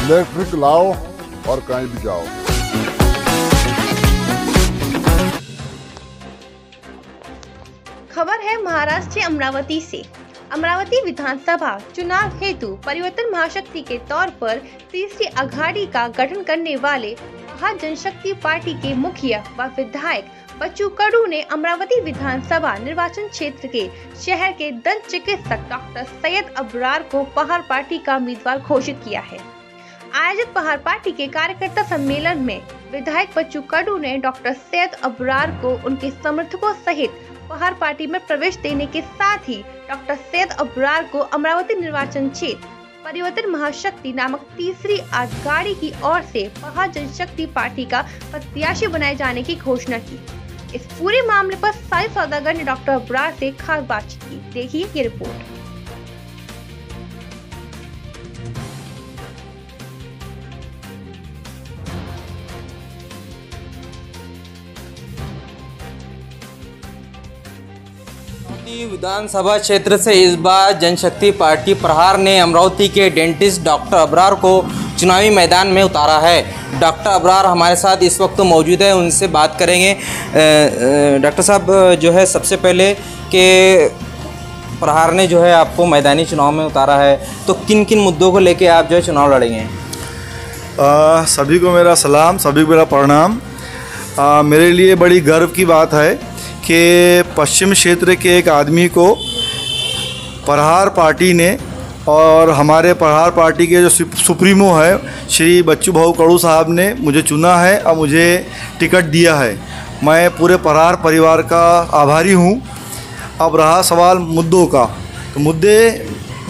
Electric लाओ और कहीं भी जाओ। खबर है महाराष्ट्र के अमरावती से। अमरावती विधानसभा चुनाव हेतु परिवर्तन महाशक्ति के तौर पर तीसरी अघाड़ी का गठन करने वाले महाजनशक्ति पार्टी के मुखिया व विधायक बच्चू कडू ने अमरावती विधानसभा निर्वाचन क्षेत्र के शहर के दंत चिकित्सक डॉक्टर सैयद अबरार को पहाड़ पार्टी का उम्मीदवार घोषित किया है। आयोजित पहाड़ पार्टी के कार्यकर्ता सम्मेलन में विधायक बच्चू कडू ने डॉक्टर सैयद अबरार को उनके समर्थकों सहित पहाड़ पार्टी में प्रवेश देने के साथ ही डॉक्टर सैयद अबरार को अमरावती निर्वाचन क्षेत्र परिवर्तन महाशक्ति नामक तीसरी अघाड़ी की ओर से पहाड़ जनशक्ति पार्टी का प्रत्याशी बनाए जाने की घोषणा की। इस पूरे मामले पर साई सौदागर ने डॉक्टर अबरार से खास बातचीत की। देखिए ये रिपोर्ट। विधानसभा क्षेत्र से इस बार जनशक्ति पार्टी प्रहार ने अमरावती के डेंटिस्ट डॉक्टर अबरार को चुनावी मैदान में उतारा है। डॉक्टर अबरार हमारे साथ इस वक्त मौजूद है, उनसे बात करेंगे। डॉक्टर साहब, जो है सबसे पहले कि प्रहार ने जो है आपको मैदानी चुनाव में उतारा है, तो किन किन मुद्दों को लेके आप जो है चुनाव लड़ेंगे? सभी को मेरा सलाम, सभी को मेरा प्रणाम। मेरे लिए बड़ी गर्व की बात है कि पश्चिम क्षेत्र के एक आदमी को प्रहार पार्टी ने और हमारे प्रहार पार्टी के जो सुप्रीमो है श्री बच्चू भाऊ कडू साहब ने मुझे चुना है और मुझे टिकट दिया है। मैं पूरे प्रहार परिवार का आभारी हूँ। अब रहा सवाल मुद्दों का, तो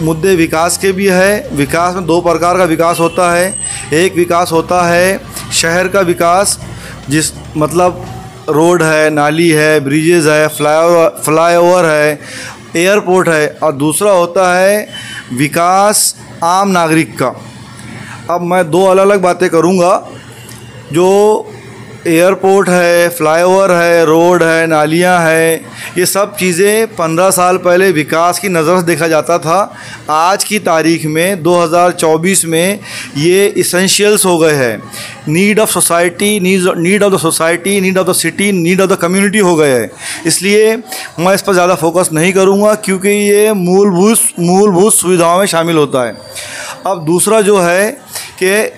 मुद्दे विकास के भी है। विकास में दो प्रकार का विकास होता है। एक विकास होता है शहर का विकास, जिस मतलब रोड है, नाली है, ब्रिजेस है, फ्लाईओवर है, एयरपोर्ट है, और दूसरा होता है विकास आम नागरिक का। अब मैं दो अलग अलग बातें करूँगा। जो एयरपोर्ट है, फ्लाईओवर है, रोड है, नालियाँ है, ये सब चीज़ें 15 साल पहले विकास की नज़र से देखा जाता था। आज की तारीख में 2024 में ये इसेंशियल्स हो गए हैं। Need of society, need of the society, need of the city, need of the community हो गए हैं। इसलिए मैं इस पर ज़्यादा फोकस नहीं करूँगा, क्योंकि ये मूलभूत सुविधाओं में शामिल होता है। अब दूसरा जो है कि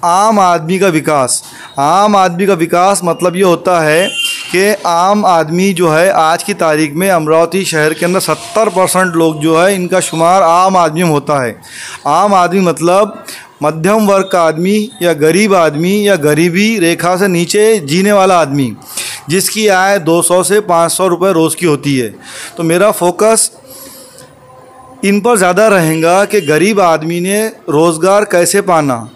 आम आदमी का विकास। आम आदमी का विकास मतलब ये होता है कि आम आदमी जो है आज की तारीख में अमरावती शहर के अंदर 70% लोग जो है इनका शुमार आम आदमी में होता है। आम आदमी मतलब मध्यम वर्ग का आदमी या गरीब आदमी या गरीबी रेखा से नीचे जीने वाला आदमी, जिसकी आय 200 से 500 रुपये रोज़ की होती है। तो मेरा फोकस इन पर ज़्यादा रहेगा कि गरीब आदमी ने रोज़गार कैसे पाना।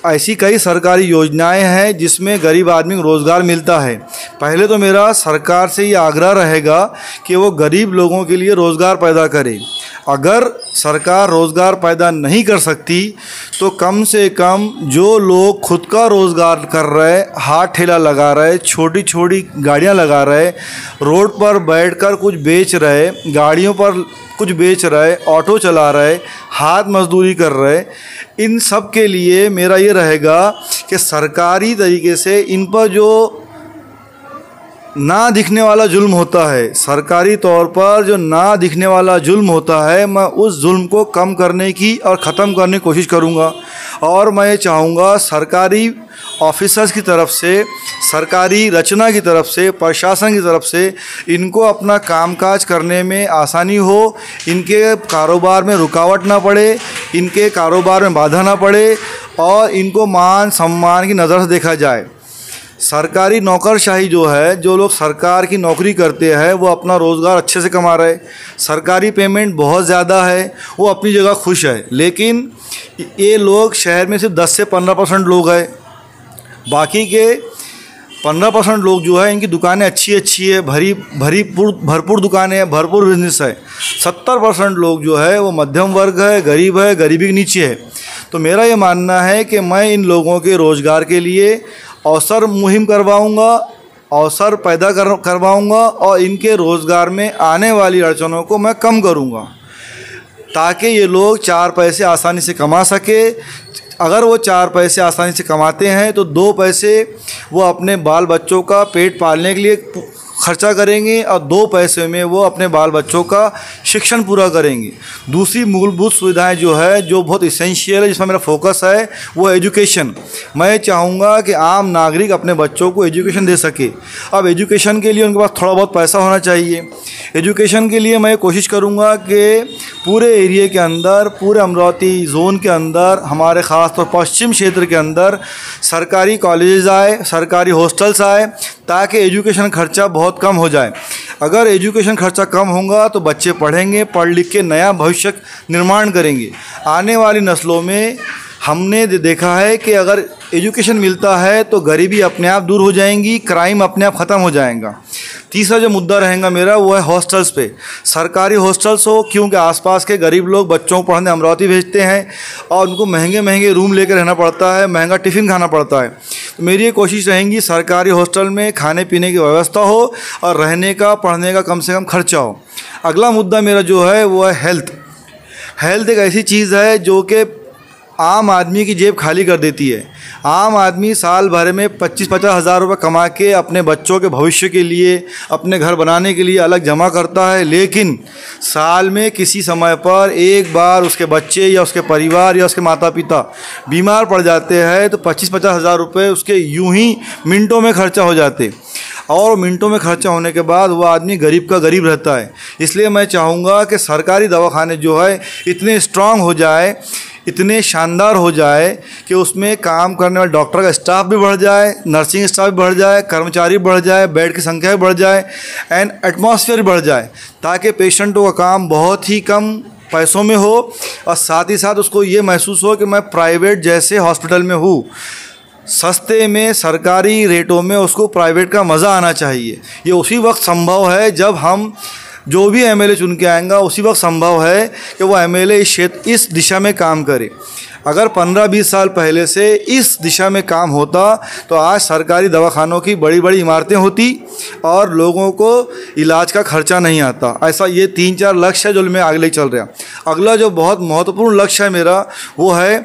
ऐसी कई सरकारी योजनाएं हैं जिसमें गरीब आदमी को रोज़गार मिलता है। पहले तो मेरा सरकार से ये आग्रह रहेगा कि वो गरीब लोगों के लिए रोज़गार पैदा करे। अगर सरकार रोज़गार पैदा नहीं कर सकती तो कम से कम जो लोग खुद का रोज़गार कर रहे, हाथ ठेला लगा रहे, छोटी छोटी गाड़ियां लगा रहे, रोड पर बैठकर कुछ बेच रहे, गाड़ियों पर कुछ बेच रहे, ऑटो चला रहे, हाथ मजदूरी कर रहे, इन सब के लिए मेरा ये रहेगा कि सरकारी तरीके से इन पर जो ना दिखने वाला जुल्म होता है, सरकारी तौर पर जो ना दिखने वाला जुल्म होता है, मैं उस जुल्म को कम करने की और ख़त्म करने की कोशिश करूँगा। और मैं ये चाहूँगा सरकारी ऑफिसर्स की तरफ से, सरकारी रचना की तरफ से, प्रशासन की तरफ से इनको अपना कामकाज करने में आसानी हो, इनके कारोबार में रुकावट ना पड़े, इनके कारोबार में बाधा ना पड़े, और इनको मान सम्मान की नज़र से देखा जाए। सरकारी नौकरशाही जो है, जो लोग सरकार की नौकरी करते हैं वो अपना रोज़गार अच्छे से कमा रहे, सरकारी पेमेंट बहुत ज़्यादा है, वो अपनी जगह खुश है। लेकिन ये लोग शहर में सिर्फ 10 से 15% लोग हैं। बाकी के 15% लोग जो है इनकी दुकानें अच्छी है, भरपूर दुकानें हैं, भरपूर बिजनेस है। 70% लोग जो है वो मध्यम वर्ग है, गरीबी के नीचे है। तो मेरा ये मानना है कि मैं इन लोगों के रोज़गार के लिए अवसर मुहिम करवाऊंगा, अवसर पैदा करवाऊंगा, और इनके रोज़गार में आने वाली अड़चनों को मैं कम करूंगा, ताकि ये लोग 4 पैसे आसानी से कमा सके, अगर वो 4 पैसे आसानी से कमाते हैं तो 2 पैसे वो अपने बाल बच्चों का पेट पालने के लिए खर्चा करेंगे और 2 पैसे में वो अपने बाल बच्चों का शिक्षण पूरा करेंगे। दूसरी मूलभूत सुविधाएं जो है, जो बहुत इसेंशियल है, जिसमें मेरा फोकस है, वो एजुकेशन। मैं चाहूँगा कि आम नागरिक अपने बच्चों को एजुकेशन दे सके। अब एजुकेशन के लिए उनके पास थोड़ा बहुत पैसा होना चाहिए। एजुकेशन के लिए मैं कोशिश करूँगा कि पूरे एरिया के अंदर, पूरे अमरावती जोन के अंदर, हमारे ख़ास तौर पश्चिम क्षेत्र के अंदर सरकारी कॉलेजेस आए, सरकारी हॉस्टल्स आए, ताकि एजुकेशन खर्चा बहुत कम हो जाए। अगर एजुकेशन खर्चा कम होगा तो बच्चे पढ़ेंगे, पढ़ लिख के नया भविष्य निर्माण करेंगे। आने वाली नस्लों में हमने देखा है कि अगर एजुकेशन मिलता है तो गरीबी अपने आप दूर हो जाएंगी, क्राइम अपने आप ख़त्म हो जाएगा। तीसरा जो मुद्दा रहेगा मेरा, वो है हॉस्टल्स पे। सरकारी हॉस्टल्स हो, क्योंकि आसपास के गरीब लोग बच्चों को पढ़ने अमरावती भेजते हैं और उनको महंगे महंगे रूम लेकर रहना पड़ता है, महंगा टिफ़िन खाना पड़ता है। तो मेरी ये कोशिश रहेगी सरकारी हॉस्टल में खाने पीने की व्यवस्था हो और रहने का, पढ़ने का कम से कम खर्चा हो। अगला मुद्दा मेरा जो है वो है हेल्थ। हेल्थ एक ऐसी चीज़ है जो कि आम आदमी की जेब खाली कर देती है। आम आदमी साल भर में 25-50 हज़ार रुपये कमा के अपने बच्चों के भविष्य के लिए, अपने घर बनाने के लिए अलग जमा करता है, लेकिन साल में किसी समय पर एक बार उसके बच्चे या उसके परिवार या उसके माता पिता बीमार पड़ जाते हैं तो 25-50 हज़ार रुपये उसके यूं ही मिनटों में खर्चा हो जाते, और मिनटों में खर्चा होने के बाद वो आदमी गरीब का गरीब रहता है। इसलिए मैं चाहूँगा कि सरकारी दवाखाने जो है इतने स्ट्रांग हो जाए, इतने शानदार हो जाए कि उसमें काम करने वाले डॉक्टर का स्टाफ भी बढ़ जाए, नर्सिंग स्टाफ भी बढ़ जाए, कर्मचारी बढ़ जाए, बेड की संख्या भी बढ़ जाए एंड एटमॉस्फेयर बढ़ जाए, ताकि पेशेंटों का काम बहुत ही कम पैसों में हो और साथ ही साथ उसको ये महसूस हो कि मैं प्राइवेट जैसे हॉस्पिटल में हूँ। सस्ते में, सरकारी रेटों में उसको प्राइवेट का मज़ा आना चाहिए। ये उसी वक्त संभव है जब हम जो भी एमएलए चुन के आएगा, उसी वक्त संभव है कि वो एमएलए इस दिशा में काम करे। अगर 15-20 साल पहले से इस दिशा में काम होता तो आज सरकारी दवाखानों की बड़ी बड़ी इमारतें होती और लोगों को इलाज का खर्चा नहीं आता। ऐसा ये 3-4 लक्ष्य है जो मैं आगे ले चल रहा। अगला जो बहुत महत्वपूर्ण लक्ष्य है मेरा, वो है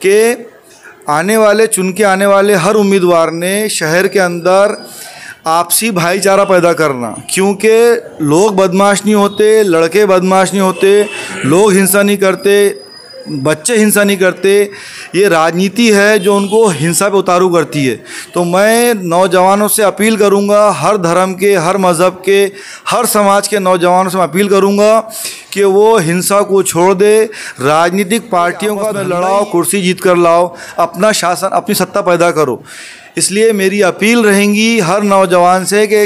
कि चुन के आने वाले हर उम्मीदवार ने शहर के अंदर आपसी भाईचारा पैदा करना, क्योंकि लोग बदमाश नहीं होते, लड़के बदमाश नहीं होते, लोग हिंसा नहीं करते, बच्चे हिंसा नहीं करते। ये राजनीति है जो उनको हिंसा पे उतारू करती है। तो मैं नौजवानों से अपील करूंगा, हर धर्म के, हर मज़हब के, हर समाज के नौजवानों से मैं अपील करूंगा कि वो हिंसा को छोड़ दे, राजनीतिक पार्टियों का लड़ाओ, कुर्सी जीत कर लाओ, अपना शासन, अपनी सत्ता पैदा करो। इसलिए मेरी अपील रहेगी हर नौजवान से कि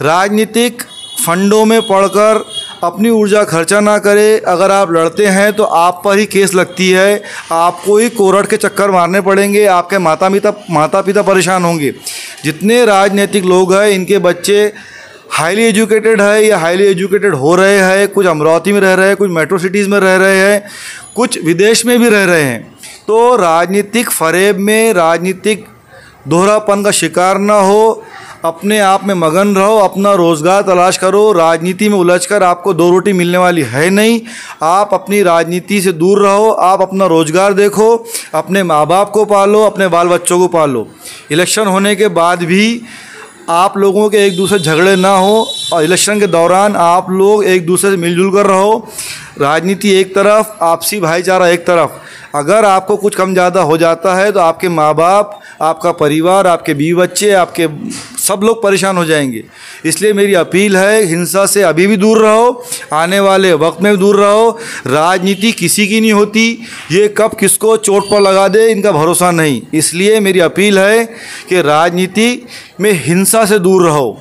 राजनीतिक फंडों में पढ़कर अपनी ऊर्जा खर्चा ना करे। अगर आप लड़ते हैं तो आप पर ही केस लगती है, आपको ही कोर्ट के चक्कर मारने पड़ेंगे, आपके माता पिता परेशान होंगे। जितने राजनीतिक लोग हैं इनके बच्चे हाईली एजुकेटेड है या हाईली एजुकेटेड हो रहे हैं, कुछ अमरावती में रह रहे हैं, कुछ मेट्रो सिटीज़ में रह रहे हैं, कुछ विदेश में भी रह रहे हैं। तो राजनीतिक फरेब में, राजनीतिक दोहरापन का शिकार ना हो, अपने आप में मगन रहो, अपना रोज़गार तलाश करो। राजनीति में उलझकर आपको 2 रोटी मिलने वाली है नहीं। आप अपनी राजनीति से दूर रहो, आप अपना रोज़गार देखो, अपने माँ बाप को पालो, अपने बाल बच्चों को पालो। इलेक्शन होने के बाद भी आप लोगों के एक दूसरे झगड़े ना हो और इलेक्शन के दौरान आप लोग एक दूसरे से मिलजुल कर रहो। राजनीति एक तरफ, आपसी भाईचारा एक तरफ। अगर आपको कुछ कम ज़्यादा हो जाता है तो आपके माँ बाप, आपका परिवार, आपके बीवी बच्चे, आपके सब लोग परेशान हो जाएंगे। इसलिए मेरी अपील है, हिंसा से अभी भी दूर रहो, आने वाले वक्त में भी दूर रहो। राजनीति किसी की नहीं होती, ये कब किसको चोट पर लगा दे इनका भरोसा नहीं। इसलिए मेरी अपील है कि राजनीति में हिंसा से दूर रहो।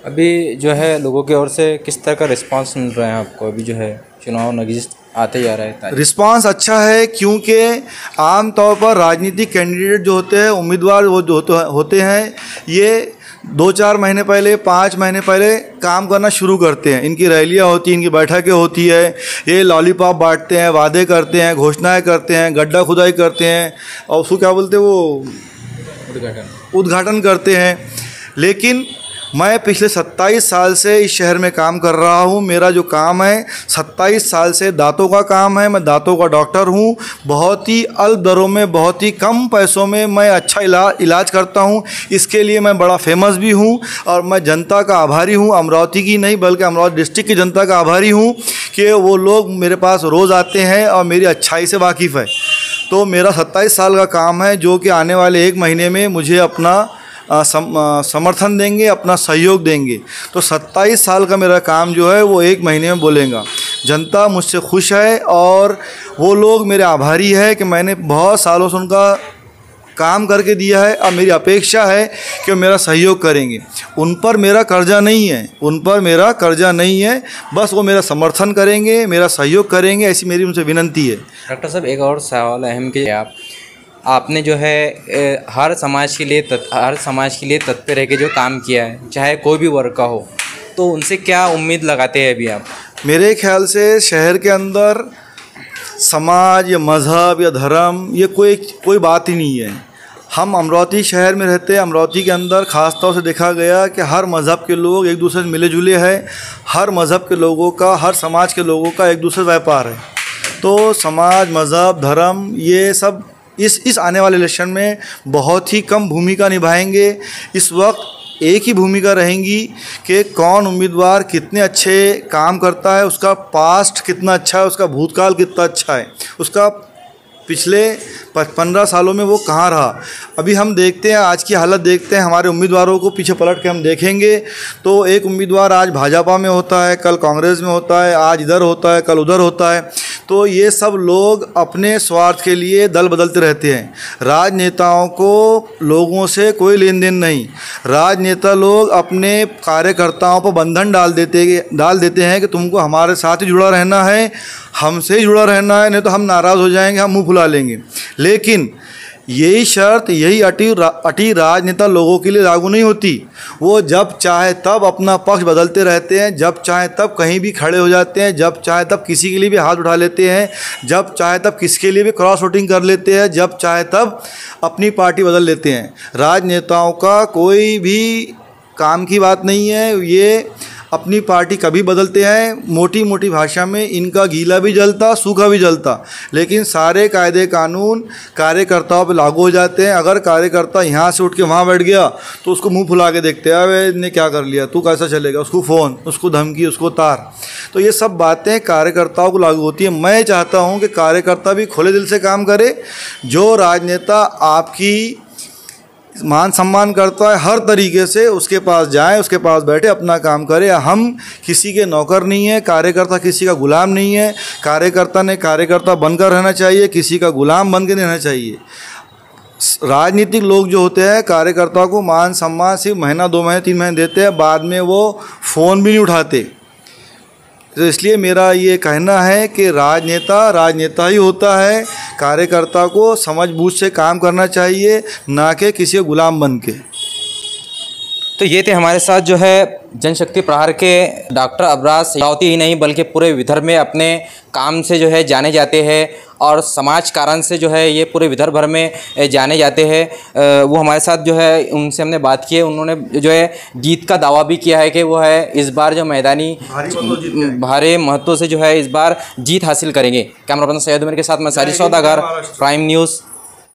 अभी जो है लोगों की ओर से किस तरह का रिस्पांस मिल रहा है आपको? अभी जो है चुनाव नज़दीक आते जा रहा है, रिस्पांस अच्छा है, क्योंकि आम तौर पर राजनीतिक कैंडिडेट जो होते हैं, उम्मीदवार वो जो होते हैं, ये 2-4 महीने पहले, 5 महीने पहले काम करना शुरू करते हैं। इनकी रैलियां होती हैं, इनकी बैठकें होती है, ये लॉलीपॉप बांटते हैं, वादे करते हैं, घोषणाएं करते हैं, गड्ढा खुदाई करते हैं और उसको क्या बोलते हैं वो उद्घाटन करते हैं। लेकिन मैं पिछले 27 साल से इस शहर में काम कर रहा हूँ। मेरा जो काम है 27 साल से दांतों का काम है। मैं दांतों का डॉक्टर हूँ। बहुत ही अल्प दरों में, बहुत ही कम पैसों में मैं अच्छा इलाज करता हूँ। इसके लिए मैं बड़ा फेमस भी हूँ और मैं जनता का आभारी हूँ। अमरावती की नहीं बल्कि अमरावती डिस्ट्रिक्ट की जनता का आभारी हूँ कि वो लोग मेरे पास रोज़ आते हैं और मेरी अच्छाई से वाकिफ़ है। तो मेरा 27 साल का काम है जो कि आने वाले 1 महीने में मुझे अपना समर्थन देंगे, अपना सहयोग देंगे। तो 27 साल का मेरा काम जो है वो 1 महीने में बोलेगा। जनता मुझसे खुश है और वो लोग मेरे आभारी है कि मैंने बहुत सालों से उनका काम करके दिया है। अब मेरी अपेक्षा है कि वो मेरा सहयोग करेंगे। उन पर मेरा कर्जा नहीं है, उन पर मेरा कर्जा नहीं है, बस वो मेरा समर्थन करेंगे, मेरा सहयोग करेंगे, ऐसी मेरी उनसे विनती है। डॉक्टर साहब, एक और सवाल अहम कि आपने जो है हर समाज के लिए तत्पर रह के जो काम किया है, चाहे कोई भी वर्ग का हो, तो उनसे क्या उम्मीद लगाते हैं अभी आप? मेरे ख्याल से शहर के अंदर समाज या मज़हब या धर्म ये कोई बात ही नहीं है। हम अमरावती शहर में रहते हैं। अमरावती के अंदर ख़ास तौर से देखा गया कि हर मज़हब के लोग एक दूसरे से मिले जुले हैं। हर मज़हब के लोगों का, हर समाज के लोगों का एक दूसरे से व्यापार है। तो समाज, मज़हब, धर्म ये सब इस आने वाले इलेक्शन में बहुत ही कम भूमिका निभाएंगे। इस वक्त एक ही भूमिका रहेंगी कि कौन उम्मीदवार कितने अच्छे काम करता है, उसका पास्ट कितना अच्छा है, उसका भूतकाल कितना अच्छा है, उसका पिछले 15 सालों में वो कहाँ रहा। अभी हम देखते हैं, आज की हालत देखते हैं, हमारे उम्मीदवारों को पीछे पलट के हम देखेंगे तो एक उम्मीदवार आज भाजपा में होता है, कल कांग्रेस में होता है, आज इधर होता है, कल उधर होता है। तो ये सब लोग अपने स्वार्थ के लिए दल बदलते रहते हैं। राजनेताओं को लोगों से कोई लेन देन नहीं। राजनेता लोग अपने कार्यकर्ताओं पर बंधन डाल देते हैं कि तुमको हमारे साथ ही जुड़ा रहना है, हमसे ही जुड़ा रहना है, नहीं तो हम नाराज़ हो जाएंगे, हम मुंह फुला लेंगे। लेकिन यही शर्त, यही अटी राजनेता लोगों के लिए लागू नहीं होती। वो जब चाहे तब अपना पक्ष बदलते रहते हैं, जब चाहे तब कहीं भी खड़े हो जाते हैं, जब चाहे तब किसी के लिए भी हाथ उठा लेते हैं, जब चाहे तब किसी के लिए भी क्रॉस वोटिंग कर लेते हैं, जब चाहे तब अपनी पार्टी बदल लेते हैं। राजनेताओं का कोई भी काम की बात नहीं है। ये अपनी पार्टी कभी बदलते हैं। मोटी मोटी भाषा में इनका गीला भी जलता, सूखा भी जलता, लेकिन सारे कायदे कानून कार्यकर्ताओं पर लागू हो जाते हैं। अगर कार्यकर्ता यहाँ से उठ के वहाँ बैठ गया तो उसको मुंह फुला के देखते हैं, अरे इसने क्या कर लिया, तू कैसा चलेगा, उसको फ़ोन, उसको धमकी, उसको तार। तो ये सब बातें कार्यकर्ताओं को लागू होती है। मैं चाहता हूँ कि कार्यकर्ता भी खुले दिल से काम करे। जो राजनेता आपकी मान सम्मान करता है हर तरीके से, उसके पास जाएं, उसके पास बैठे अपना काम करें। हम किसी के नौकर नहीं है, कार्यकर्ता किसी का गुलाम नहीं है। कार्यकर्ता ने कार्यकर्ता बनकर रहना चाहिए, किसी का गुलाम बन के नहीं रहना चाहिए। राजनीतिक लोग जो होते हैं कार्यकर्ता को मान सम्मान सिर्फ महीना, 2 महीने, 3 महीने देते हैं, बाद में वो फ़ोन भी नहीं उठाते। तो इसलिए मेरा ये कहना है कि राजनेता ही होता है। कार्यकर्ता को समझ-बूझ से काम करना चाहिए, ना कि किसी गुलाम बन के। तो ये थे हमारे साथ जो है जनशक्ति प्रहार के डॉक्टर अबरार अमरावती ही नहीं बल्कि पूरे विदर्भ में अपने काम से जो है जाने जाते हैं और समाज कारण से जो है ये पूरे विदर्भ भर में जाने जाते हैं। वो हमारे साथ जो है उनसे हमने बात की है। उन्होंने जो है जीत का दावा भी किया है कि वो है इस बार जो मैदानी भारी महत्व से जो है इस बार जीत हासिल करेंगे। कैमरा पर्सन सैयद उमर के साथ मैं साजिद सौदागर, प्राइम न्यूज़।